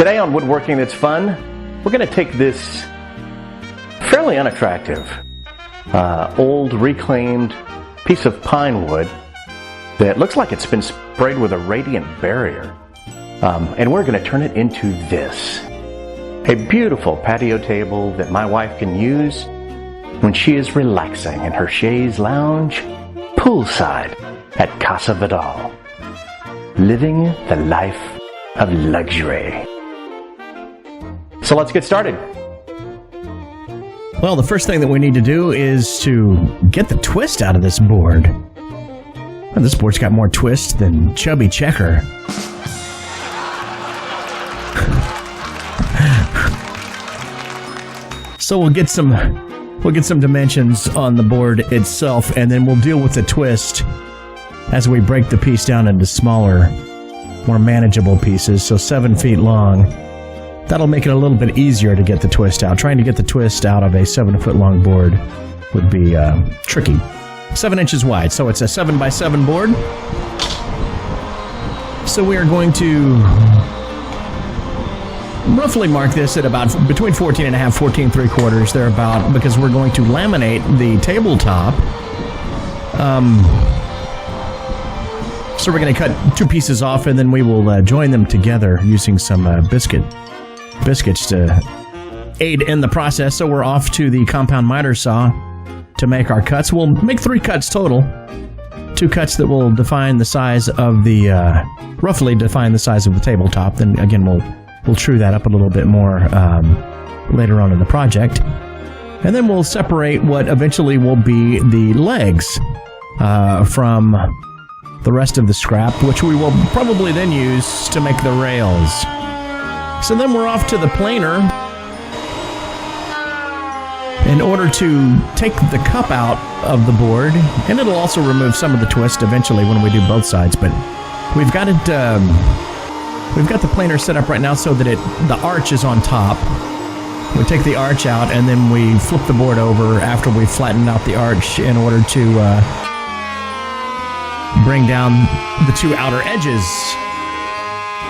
Today on Woodworking That's Fun, we're going to take this fairly unattractive, old reclaimed piece of pine wood that looks like it's been sprayed with a radiant barrier, and we're going to turn it into this. A beautiful patio table that my wife can use when she is relaxing in her chaise lounge poolside at Casa Vidal, living the life of luxury. So let's get started. Well, the first thing that we need to do is to get the twist out of this board. Well, this board's got more twist than Chubby Checker. So we'll get some dimensions on the board itself, and then we'll deal with the twist as we break the piece down into smaller, more manageable pieces. So 7 feet long. That'll make it a little bit easier to get the twist out. Trying to get the twist out of a 7-foot-long board would be tricky. 7 inches wide, so it's a 7x7 board. So we are going to roughly mark this at about between 14 and a half, 14 3/4 thereabout, because we're going to laminate the tabletop. So we're going to cut 2 pieces off, and then we will join them together using some biscuits to aid in the process. So we're off to the compound miter saw to make our cuts. We'll make 3 cuts total. 2 cuts that will define the size of the, roughly define the size of the tabletop. Then again, we'll true that up a little bit more later on in the project. And then we'll separate what eventually will be the legs from the rest of the scrap, which we will probably then use to make the rails. So then we're off to the planer in order to take the cup out of the board, and it'll also remove some of the twist eventually when we do both sides. But we've got it. We've got the planer set up right now so that the arch is on top. We take the arch out, and then we flip the board over after we flatten out the arch in order to bring down the 2 outer edges.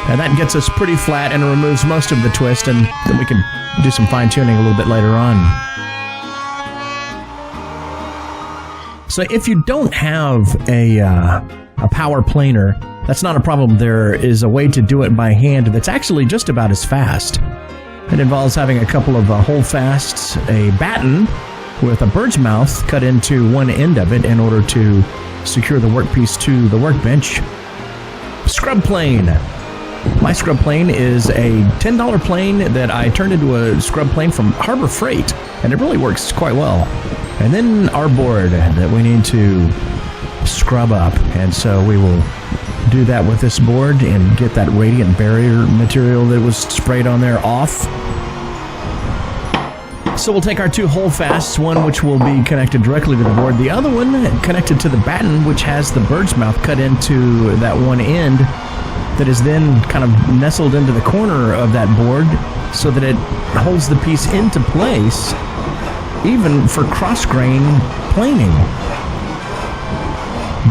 And that gets us pretty flat and removes most of the twist, and then we can do some fine-tuning a little bit later on. So if you don't have a power planer, that's not a problem. There is a way to do it by hand that's actually just about as fast. It involves having a couple of holdfasts, a batten with a bird's mouth cut into one end of it in order to secure the workpiece to the workbench. Scrub plane. My scrub plane is a $10 plane that I turned into a scrub plane from Harbor Freight, and it really works quite well. And then our board that we need to scrub up, and so we will do that with this board and get that radiant barrier material that was sprayed on there off. So we'll take our 2 holdfasts, one which will be connected directly to the board, the other one connected to the batten, which has the bird's mouth cut into that one end that is then kind of nestled into the corner of that board so that it holds the piece into place, even for cross-grain planing.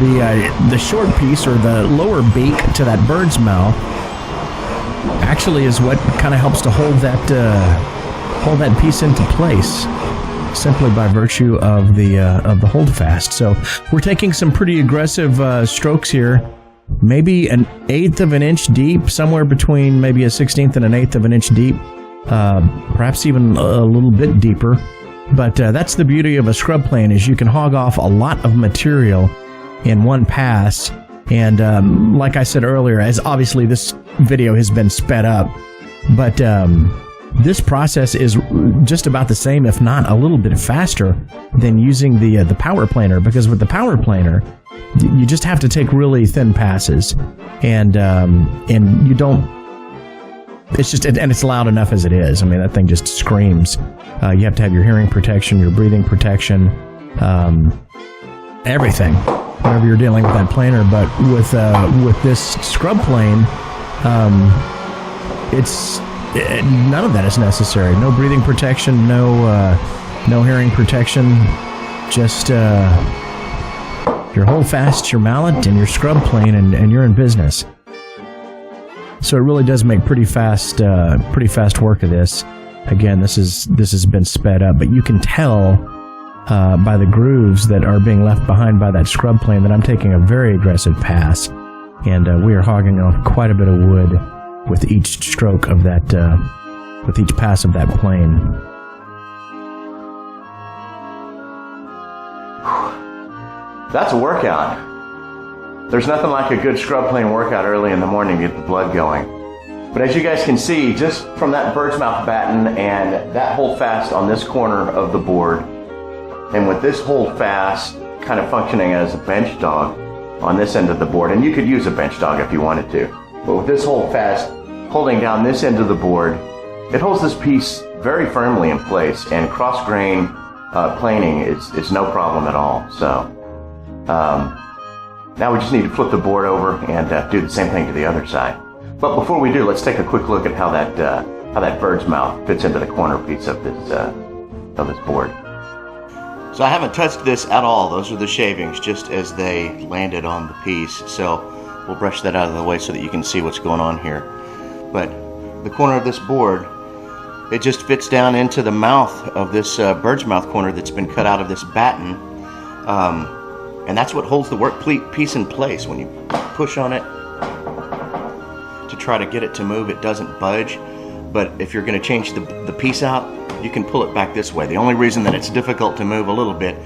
The short piece, or the lower beak to that bird's mouth, actually is what kind of helps to hold that piece into place, simply by virtue of the holdfast. So we're taking some pretty aggressive strokes here, maybe an 1/8 of an inch deep, somewhere between maybe a 1/16 and an 1/8 of an inch deep, perhaps even a little bit deeper. But that's the beauty of a scrub plane, is you can hog off a lot of material in one pass. And like I said earlier, as obviously this video has been sped up, but this process is just about the same, if not a little bit faster, than using the power planer. Because with the power planer, you just have to take really thin passes, and you don't. It's just, and it's loud enough as it is. I mean, that thing just screams. You have to have your hearing protection, your breathing protection, everything, whenever you're dealing with that planer. But with this scrub plane, none of that is necessary. No breathing protection, no hearing protection. Just your holdfast, your mallet, and your scrub plane, and you're in business. So it really does make pretty fast work of this. Again, this has been sped up, but you can tell by the grooves that are being left behind by that scrub plane that I'm taking a very aggressive pass, and we are hogging off quite a bit of wood with each stroke of that, with each pass of that plane. That's a workout. There's nothing like a good scrub plane workout early in the morning to get the blood going. But as you guys can see, just from that bird's mouth batten and that hold fast on this corner of the board, and with this hold fast kind of functioning as a bench dog on this end of the board, and you could use a bench dog if you wanted to, but with this hold fast holding down this end of the board, it holds this piece very firmly in place, and cross grain planing is no problem at all. So now we just need to flip the board over and do the same thing to the other side. But before we do, let's take a quick look at how that bird's mouth fits into the corner piece of this board. So I haven't touched this at all. Those are the shavings just as they landed on the piece. So we'll brush that out of the way so that you can see what's going on here. But the corner of this board, it just fits down into the mouth of this bird's mouth corner that's been cut out of this batten. And that's what holds the work piece in place. When you push on it to try to get it to move, it doesn't budge. But if you're going to change the piece out, you can pull it back this way. The only reason that it's difficult to move a little bit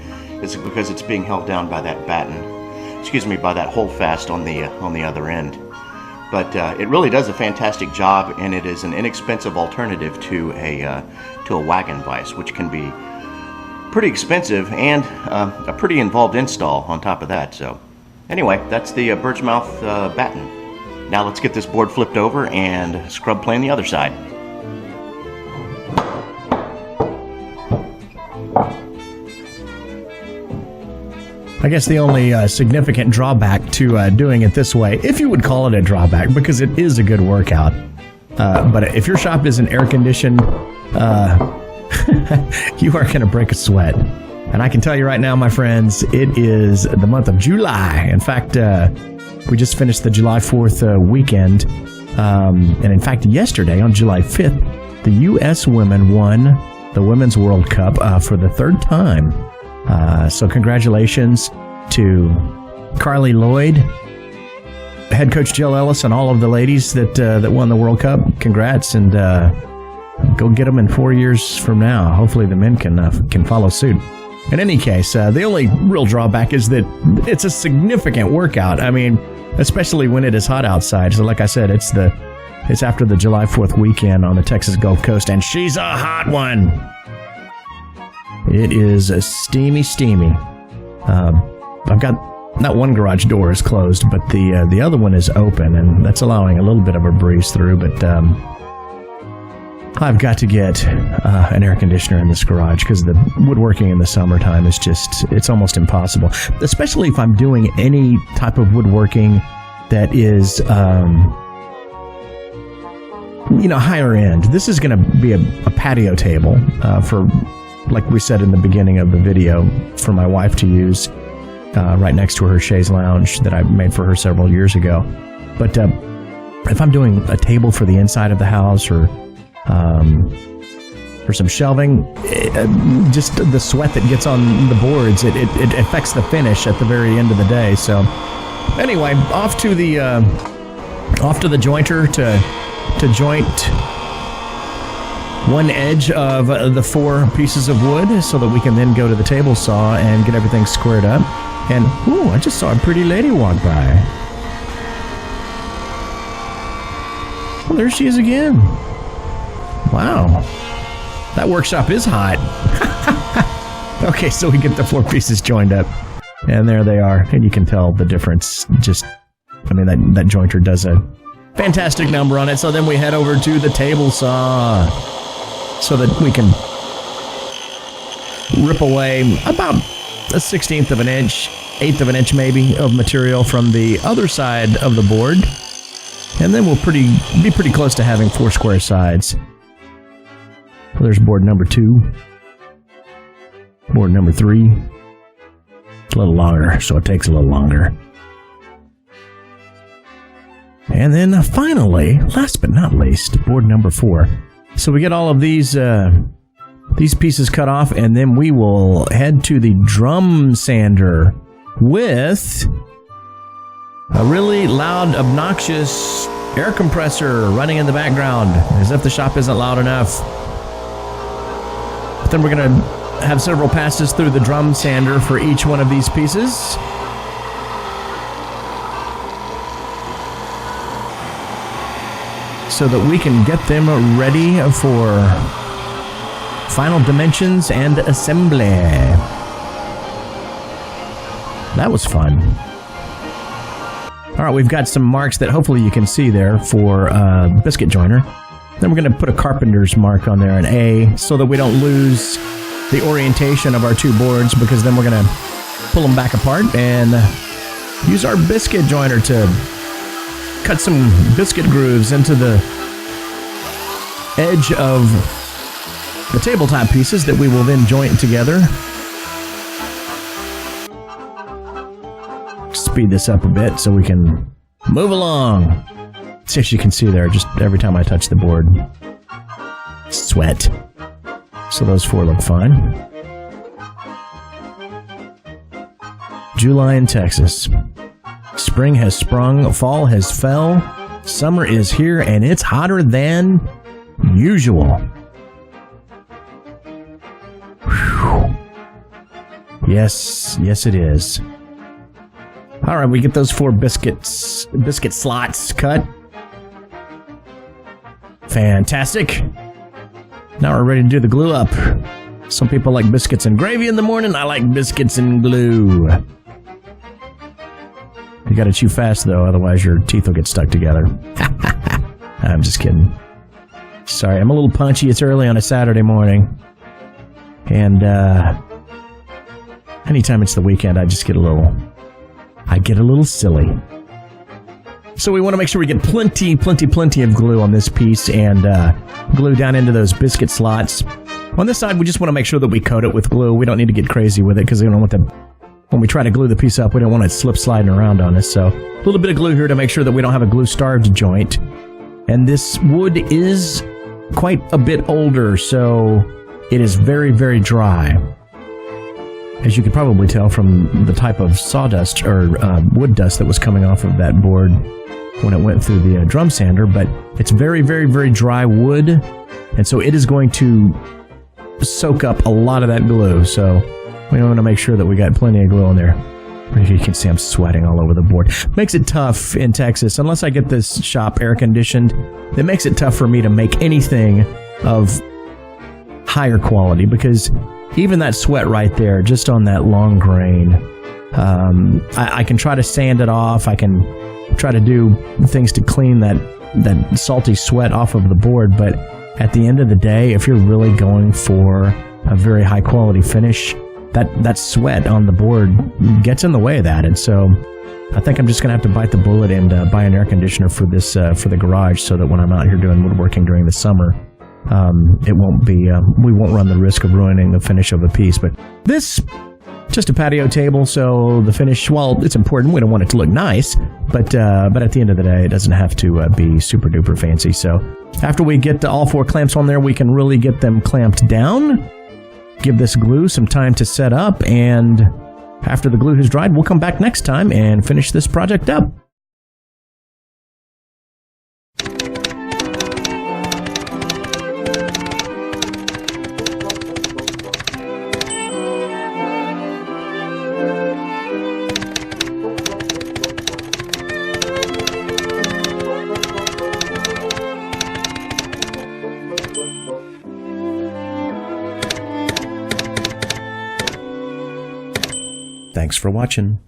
is because it's being held down by that batten. By that hold fast on the other end. But it really does a fantastic job, and it is an inexpensive alternative to a wagon vise, which can be pretty expensive and a pretty involved install on top of that. So anyway, that's the bird's mouth batten. Now let's get this board flipped over and scrub plane the other side. I guess the only significant drawback to doing it this way, if you would call it a drawback, because it is a good workout, but if your shop isn't air conditioned, you are going to break a sweat. And I can tell you right now, my friends, it is the month of July. In fact, we just finished the July 4th weekend. And in fact, yesterday on July 5th, the U.S. women won the Women's World Cup for the third time. So congratulations to Carly Lloyd, head coach Jill Ellis, and all of the ladies that won the World Cup. Congrats, and go get them in 4 years from now. Hopefully the men can follow suit. In any case, the only real drawback is that it's a significant workout. I mean, especially when it is hot outside. So like I said, it's after the July 4th weekend on the Texas Gulf Coast, and she's a hot one. It is steamy. I've got, not one garage door is closed, but the other one is open, and that's allowing a little bit of a breeze through. But I've got to get an air conditioner in this garage because the woodworking in the summertime is it's almost impossible, especially if I'm doing any type of woodworking that is higher end. This is going to be a patio table for, like we said in the beginning of the video, for my wife to use right next to her chaise lounge that I made for her several years ago. But if I'm doing a table for the inside of the house or some shelving, just the sweat that gets on the boards, it affects the finish at the very end of the day. So anyway, off to the jointer to joint one edge of the 4 pieces of wood so that we can then go to the table saw and get everything squared up. And, ooh, I just saw a pretty lady walk by. Well, there she is again. Wow. That workshop is hot. Okay, so we get the 4 pieces joined up. And there they are. And you can tell the difference. That jointer does a fantastic number on it. So then we head over to the table saw so that we can rip away about a 1/16 of an inch, 1/8 of an inch maybe, of material from the other side of the board. And then we'll be pretty close to having 4 square sides. Well, there's board number 2. Board number 3. It's a little longer, so it takes a little longer. And then finally, last but not least, board number 4. So we get all of these pieces cut off, and then we will head to the drum sander with a really loud, obnoxious air compressor running in the background, as if the shop isn't loud enough. But then we're going to have several passes through the drum sander for each one of these pieces. So that we can get them ready for final dimensions and assembly. That was fun. All right, we've got some marks that hopefully you can see there for biscuit joiner. Then we're going to put a carpenter's mark on there, an A, so that we don't lose the orientation of our 2 boards, because then we're going to pull them back apart and use our biscuit joiner to cut some biscuit grooves into the edge of the tabletop pieces that we will then joint together. Speed this up a bit so we can move along. See, as you can see there, just every time I touch the board, sweat. So those 4 look fine. July in Texas. Spring has sprung, fall has fell, summer is here, and it's hotter than usual. Whew. Yes it is. All right, we get those 4 biscuit slots cut. Fantastic. Now we're ready to do the glue up. Some people like biscuits and gravy in the morning. I like biscuits and glue. You gotta chew fast, though, otherwise your teeth will get stuck together. I'm just kidding. Sorry, I'm a little punchy. It's early on a Saturday morning. And, anytime it's the weekend, I just get a little silly. So we want to make sure we get plenty of glue on this piece and glue down into those biscuit slots. On this side, we just want to make sure that we coat it with glue. We don't need to get crazy with it because we don't want when we try to glue the piece up, we don't want it slip sliding around on us. So a little bit of glue here to make sure that we don't have a glue-starved joint. And this wood is quite a bit older, so it is very, very dry. As you could probably tell from the type of sawdust or wood dust that was coming off of that board when it went through the drum sander, but it's very, very, very dry wood, and so it is going to soak up a lot of that glue, so we want to make sure that we got plenty of glue in there. You can see I'm sweating all over the board. Makes it tough in Texas. Unless I get this shop air conditioned, it makes it tough for me to make anything of higher quality, because even that sweat right there, just on that long grain, I can try to sand it off. I can try to do things to clean that salty sweat off of the board, but at the end of the day, if you're really going for a very high quality finish, that sweat on the board gets in the way of that. And so I think I'm just going to have to bite the bullet and buy an air conditioner for this for the garage, so that when I'm out here doing woodworking during the summer, it won't be we won't run the risk of ruining the finish of a piece. But this, just a patio table, so the finish, well, it's important. We don't want it to look nice, but at the end of the day, it doesn't have to be super duper fancy. So after we get all 4 clamps on there, we can really get them clamped down, give this glue some time to set up, and after the glue has dried, we'll come back next time and finish this project up. Thanks for watching.